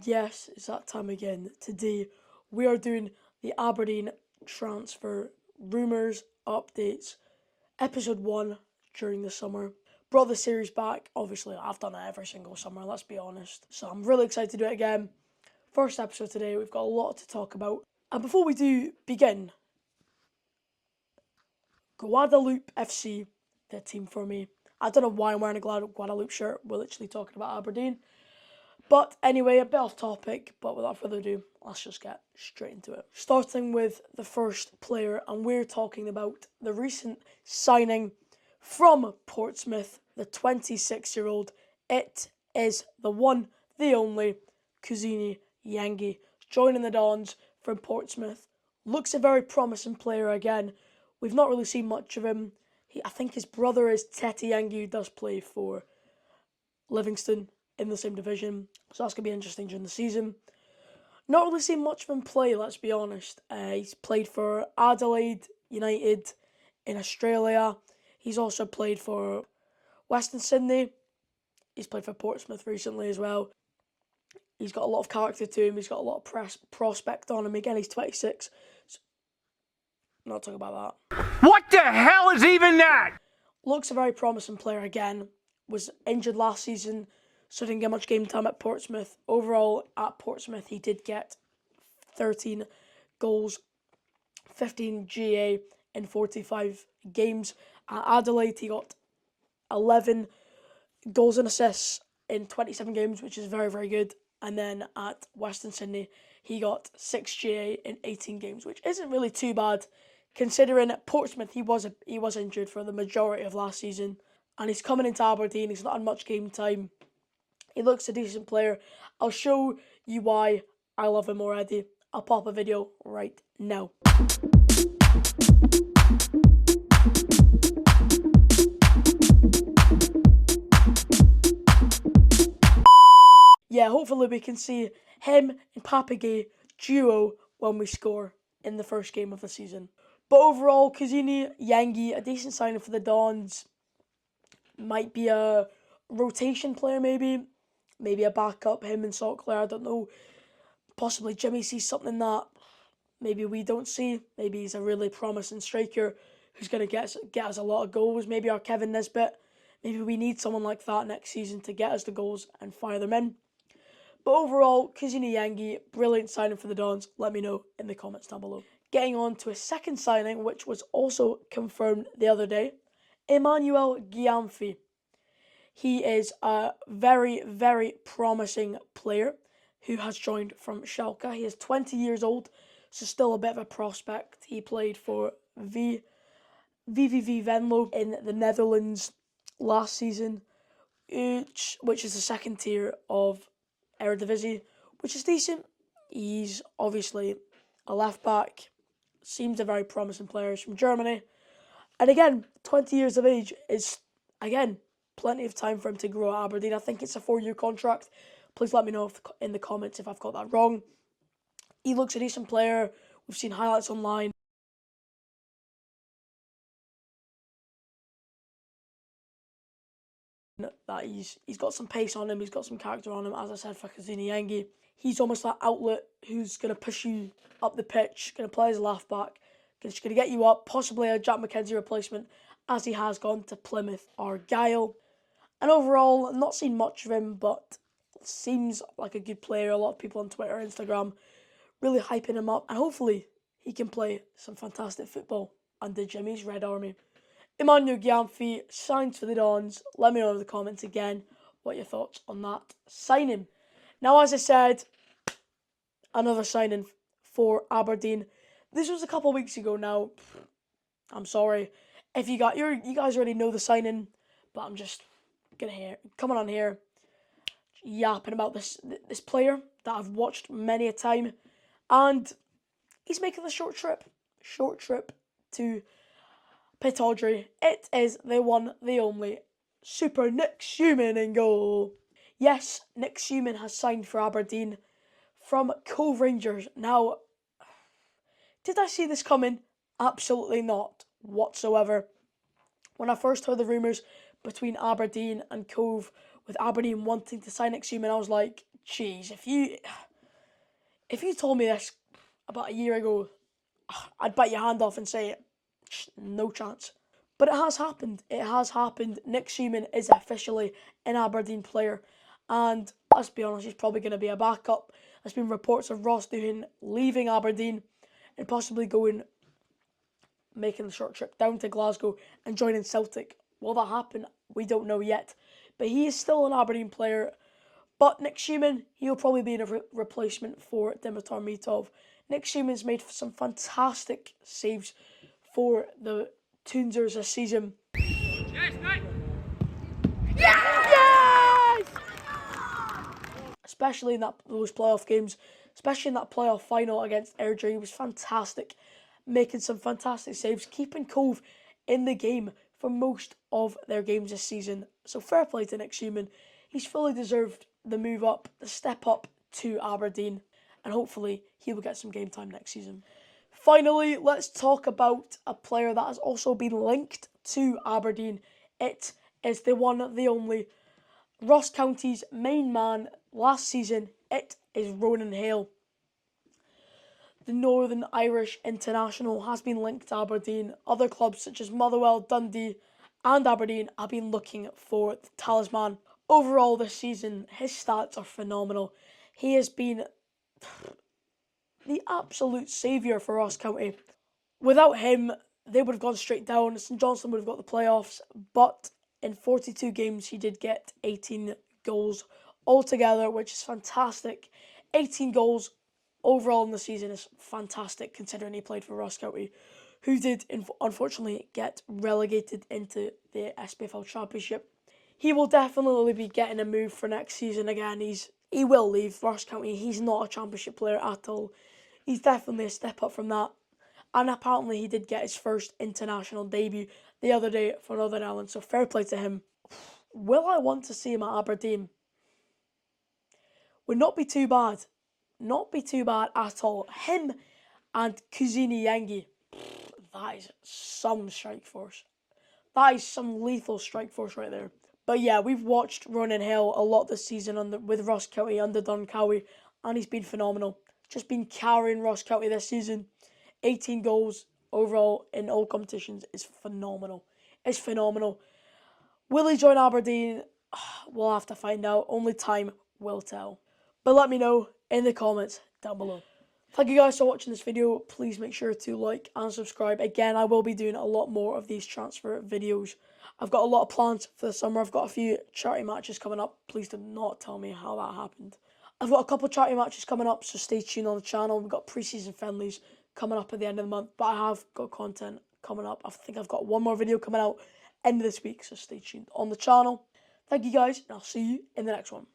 Yes, it's that time again. Today we are doing the Aberdeen transfer rumours, updates, episode 1 during the summer. Brought the series back. Obviously, I've done it every single summer, let's be honest. So I'm really excited to do it again. First episode today, we've got a lot to talk about. And before we do begin, Guadeloupe FC, the team for me. I don't know why I'm wearing a Guadeloupe shirt. We're literally talking about Aberdeen. But anyway, a bit off topic, but without further ado, let's just get straight into it. Starting with the first player, and we're talking about the recent signing from Portsmouth, the 26-year-old. It is the one, the only, Kuzini Yengi, joining the Dons from Portsmouth. Looks a very promising player again. We've not really seen much of him. I think his brother is Tete Yengi, who does play for Livingston in the same division, so that's going to be interesting during the season. Not really seen much of him play, let's be honest. He's played for Adelaide United in Australia. He's also played for Western Sydney. He's played for Portsmouth recently as well. He's got a lot of character to him. He's got a lot of prospect on him. Again, he's 26. So not talking about that. What the hell is even that? Looks a very promising player again. Was injured last season, so didn't get much game time at Portsmouth. Overall, at Portsmouth, he did get 13 goals, 15 GA in 45 games. At Adelaide, he got 11 goals and assists in 27 games, which is very, very good. And then at Western Sydney, he got 6 GA in 18 games, which isn't really too bad, considering at Portsmouth he was injured for the majority of last season. And he's coming into Aberdeen. He's not had much game time. He looks a decent player. I'll show you why I love him already. I'll pop a video right now. Yeah, hopefully we can see him and Papagay duo when we score in the first game of the season. But overall, Kuzini Yengi, a decent signing for the Dons. Might be a rotation player, maybe a backup, him and Saltclair, I don't know. Possibly Jimmy sees something that maybe we don't see. Maybe he's a really promising striker who's going to get us a lot of goals. Maybe our Kevin Nisbet. Maybe we need someone like that next season to get us the goals and fire them in. But overall, Kuzini Yengi, brilliant signing for the Dons. Let me know in the comments down below. Getting on to a second signing, which was also confirmed the other day. Emmanuel Gami. He is a very, very promising player who has joined from Schalke. He is 20 years old, so still a bit of a prospect. He played for VVV Venlo in the Netherlands last season, which is the second tier of Eredivisie, which is decent. He's obviously a left back. Seems a very promising player. He's from Germany. And again, 20 years of age is, again, plenty of time for him to grow at Aberdeen. I think it's a 4-year contract. Please let me know in the comments if I've got that wrong. He looks a decent player. We've seen highlights online. That he's got some pace on him. He's got some character on him. As I said, for Kuzini Yengi, he's almost that outlet who's going to push you up the pitch, going to play as a left back, just going to get you up, possibly a Jack McKenzie replacement, as he has gone to Plymouth Argyle. And overall, I've not seen much of him, but seems like a good player. A lot of people on Twitter, Instagram, really hyping him up. And hopefully, he can play some fantastic football under Jimmy's Red Army. Emmanuel Gami signs for the Dons. Let me know in the comments again what your thoughts on that signing. Now, as I said, another signing for Aberdeen. This was a couple of weeks ago now. I'm sorry if you guys already know the signing, but I'm just coming on here yapping about this player that I've watched many a time, and he's making the short trip to Pittodrie. It is the one, the only, Super Nick Schuman in goal. Yes, Nick Schuman has signed for Aberdeen from Cove Rangers. Now, did I see this coming? Absolutely not whatsoever. When I first heard the rumours between Aberdeen and Cove, with Aberdeen wanting to sign Nick Schuman, I was like, Jeez, if you told me this about a year ago, I'd bite your hand off and say, no chance. But it has happened. It has happened. Nick Schuman is officially an Aberdeen player. And let's be honest, he's probably going to be a backup. There's been reports of Ross Doohan leaving Aberdeen and possibly making the short trip down to Glasgow and joining Celtic. Will that happen? We don't know yet. But he is still an Aberdeen player. But Nick Schuman, he'll probably be a replacement for Dimitar Mitov. Nick Schuman's made some fantastic saves for the Toonsers this season. Yes! Especially in those playoff games, especially in that playoff final against Airdrie, he was fantastic, making some fantastic saves, keeping Cove in the game for most of their games this season. So fair play to Nick Schuman. He's fully deserved the move up, the step up to Aberdeen, and hopefully he will get some game time next season. Finally, let's talk about a player that has also been linked to Aberdeen. It is the one, the only, Ross County's main man last season. It is Ronan Hale. The Northern Irish international has been linked to Aberdeen. Other clubs such as Motherwell, Dundee and Aberdeen have been looking for the talisman. Overall this season, his stats are phenomenal. He has been the absolute saviour for Ross County. Without him, they would have gone straight down. St Johnstone would have got the playoffs, but in 42 games, he did get 18 goals altogether, which is fantastic. 18 goals overall in the season is fantastic, considering he played for Ross County, who did unfortunately get relegated into the SPFL Championship. He will definitely be getting a move for next season again. He will leave Ross County. He's not a Championship player at all. He's definitely a step up from that. And apparently he did get his first international debut the other day for Northern Ireland, so fair play to him. Will I want to see him at Aberdeen? Would not be too bad. Not be too bad at all. Him and Kuzini Yengi. That is some strike force. That is some lethal strike force right there. But yeah, we've watched Ronan Hale a lot this season with Ross County under Don Cowie, and he's been phenomenal. Just been carrying Ross County this season. 18 goals overall in all competitions is phenomenal. It's phenomenal. Will he join Aberdeen? We'll have to find out. Only time will tell. But let me know in the comments down below. Thank you guys for watching this video. Please make sure to like and subscribe. Again, I will be doing a lot more of these transfer videos. I've got a lot of plans for the summer. I've got a few charity matches coming up. Please do not tell me how that happened. I've got a couple of charity matches coming up, so stay tuned on the channel. We've got pre-season friendlies coming up at the end of the month, but I have got content coming up. I think I've got one more video coming out end of this week, so stay tuned on the channel. Thank you guys, and I'll see you in the next one.